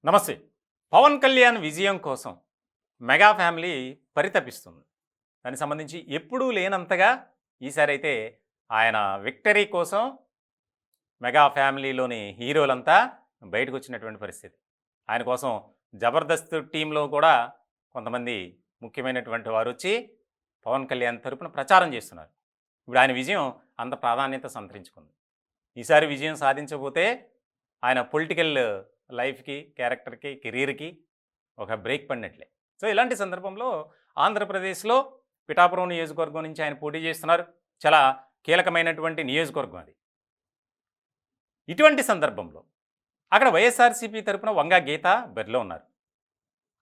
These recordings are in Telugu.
నమస్తే. పవన్ కళ్యాణ్ విజయం కోసం మెగా ఫ్యామిలీ పరితపిస్తుంది. దానికి సంబంధించి ఎప్పుడూ లేనంతగా ఈసారైతే ఆయన విక్టరీ కోసం మెగా ఫ్యామిలీలోని హీరోలంతా బయటకొచ్చినటువంటి పరిస్థితి. ఆయన కోసం జబర్దస్త్ టీంలో కూడా కొంతమంది ముఖ్యమైనటువంటి వారొచ్చి పవన్ కళ్యాణ్ తరపున ప్రచారం చేస్తున్నారు. ఇప్పుడు ఆయన విజయం అంత ప్రాధాన్యత సంతరించుకుంది. ఈసారి విజయం సాధించబోతే ఆయన పొలిటికల్ లైఫ్‌కి, క్యారెక్టర్‌కి, కెరీర్‌కి ఒక బ్రేక్ పడినట్లే. సో, ఇలాంటి సందర్భంలో ఆంధ్రప్రదేశ్‌లో పిఠాపురం నియోజకవర్గం నుంచి ఆయన పోటీ చేస్తున్నారు. చాలా కీలకమైనటువంటి నియోజకవర్గం అది. ఇటువంటి సందర్భంలో అక్కడ వైఎస్ఆర్‌సీపీ తరపున వంగా గీత బరిలో ఉన్నారు.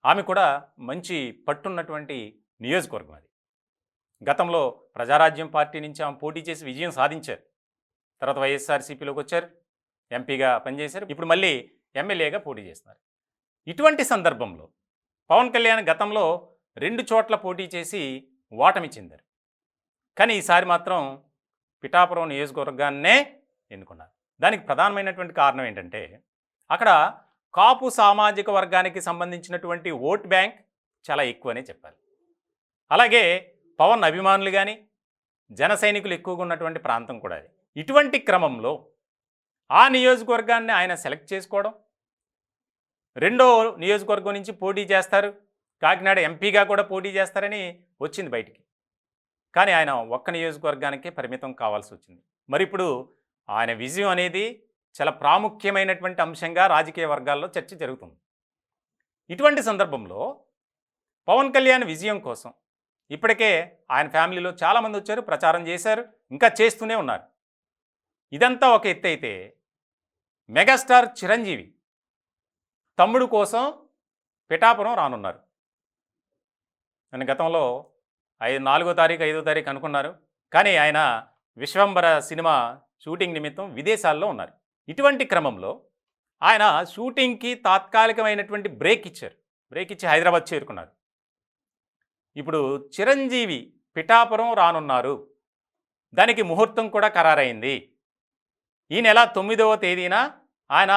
ఆమె కూడా మంచి పట్టున్నటువంటి నియోజకవర్గం అది. గతంలో ప్రజారాజ్యం పార్టీ నుంచి ఆమె పోటీ చేసి విజయం సాధించారు. తర్వాత వైఎస్ఆర్‌సీపీలోకి వచ్చారు. ఎంపీగా పనిచేశారు. ఇప్పుడు మళ్ళీ ఎమ్మెల్యేగా పోటీ చేస్తున్నారు. ఇటువంటి సందర్భంలో పవన్ కళ్యాణ్ గతంలో 2 చోట్ల పోటీ చేసి ఓటమి చెందారు. కానీ ఈసారి మాత్రం పిఠాపురం నియోజకవర్గాన్నే ఎన్నుకున్నారు. దానికి ప్రధానమైనటువంటి కారణం ఏంటంటే అక్కడ కాపు సామాజిక వర్గానికి సంబంధించినటువంటి ఓట్ బ్యాంక్ చాలా ఎక్కువనే చెప్పాలి. అలాగే పవన్ అభిమానులు కానీ జన సైనికులు ఎక్కువగా ఉన్నటువంటి ప్రాంతం కూడా అది. ఇటువంటి క్రమంలో ఆ నియోజకవర్గాన్ని ఆయన సెలెక్ట్ చేసుకోవడం, రెండో నియోజకవర్గం నుంచి పోటీ చేస్తారు, కాకినాడ ఎంపీగా కూడా పోటీ చేస్తారని వచ్చింది బయటికి. కానీ ఆయన ఒక్క నియోజకవర్గానికే పరిమితం కావాల్సి వచ్చింది. మరి ఇప్పుడు ఆయన విజయం అనేది చాలా ప్రాముఖ్యమైనటువంటి అంశంగా రాజకీయ వర్గాల్లో చర్చ జరుగుతుంది. ఇటువంటి సందర్భంలో పవన్ కళ్యాణ్ విజయం కోసం ఇప్పటికే ఆయన ఫ్యామిలీలో చాలామంది వచ్చారు, ప్రచారం చేశారు, ఇంకా చేస్తూనే ఉన్నారు. ఇదంతా ఒక ఎత్తు అయితే మెగాస్టార్ చిరంజీవి తమ్ముడు కోసం పిఠాపురం రానున్నారు. నేను గతంలో 4వ తారీఖు 5వ తారీఖు అనుకున్నారు. కానీ ఆయన విశ్వంబర సినిమా షూటింగ్ నిమిత్తం విదేశాల్లో ఉన్నారు. ఇటువంటి క్రమంలో ఆయన షూటింగ్కి తాత్కాలికమైనటువంటి బ్రేక్ ఇచ్చారు. బ్రేక్ ఇచ్చి హైదరాబాద్ చేరుకున్నారు. ఇప్పుడు చిరంజీవి పిఠాపురం రానున్నారు. దానికి ముహూర్తం కూడా ఖరారైంది. ఈ నెల 9వ తేదీన ఆయన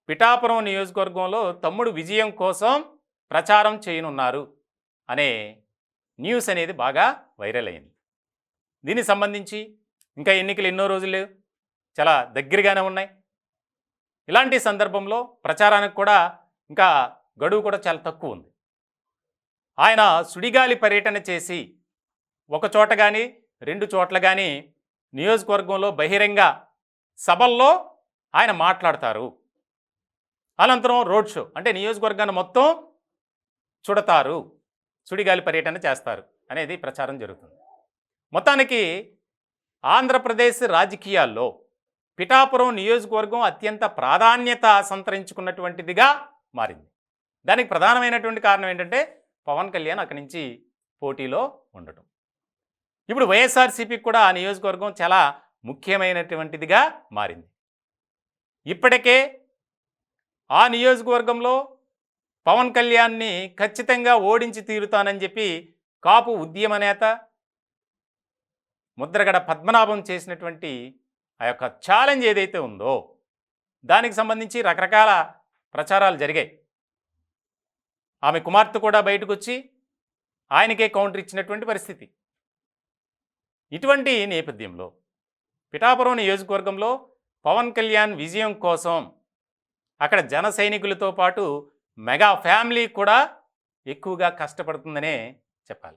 పిఠాపురం నియోజకవర్గంలో తమ్ముడు విజయం కోసం ప్రచారం చేయనున్నారు అనే న్యూస్ అనేది బాగా వైరల్ అయింది. దీనికి సంబంధించి ఇంకా ఎన్నికలు ఎన్నో రోజులు లేవు, చాలా దగ్గరగానే ఉన్నాయి. ఇలాంటి సందర్భంలో ప్రచారానికి కూడా ఇంకా గడువు కూడా చాలా తక్కువ ఉంది. ఆయన సుడిగాలి పర్యటన చేసి ఒక చోట కానీ 2 చోట్ల కానీ నియోజకవర్గంలో బహిరంగ సభల్లో ఆయన మాట్లాడతారు. అనంతరం రోడ్ షో అంటే నియోజకవర్గాన్ని మొత్తం చుడతారు, సుడిగాలి పర్యటన చేస్తారు అనేది ప్రచారం జరుగుతుంది. మొత్తానికి ఆంధ్రప్రదేశ్ రాజకీయాల్లో పిఠాపురం నియోజకవర్గం అత్యంత ప్రాధాన్యత సంతరించుకున్నటువంటిదిగా మారింది. దానికి ప్రధానమైనటువంటి కారణం ఏంటంటే పవన్ కళ్యాణ్ అక్కడి నుంచి పోటీలో ఉండటం. ఇప్పుడు వైఎస్ఆర్సీపీకి కూడా ఆ నియోజకవర్గం చాలా ముఖ్యమైనటువంటిదిగా మారింది. ఇప్పటికే ఆ నియోజకవర్గంలో పవన్ కళ్యాణ్ని ఖచ్చితంగా ఓడించి తీరుతానని చెప్పి కాపు ఉద్యమ నేత ముద్రగడ పద్మనాభం చేసినటువంటి ఆ యొక్క ఛాలెంజ్ ఏదైతే ఉందో దానికి సంబంధించి రకరకాల ప్రచారాలు జరిగాయి. ఆమె కుమార్తె కూడా బయటకు వచ్చి ఆయనకే కౌంటర్ ఇచ్చినటువంటి పరిస్థితి. ఇటువంటి నేపథ్యంలో పిఠాపురం నియోజకవర్గంలో పవన్ కళ్యాణ్ విజయం కోసం అక్కడ జన సైనికులతో పాటు మెగా ఫ్యామిలీ కూడా ఎక్కువగా కష్టపడుతుందనే చెప్పాలి.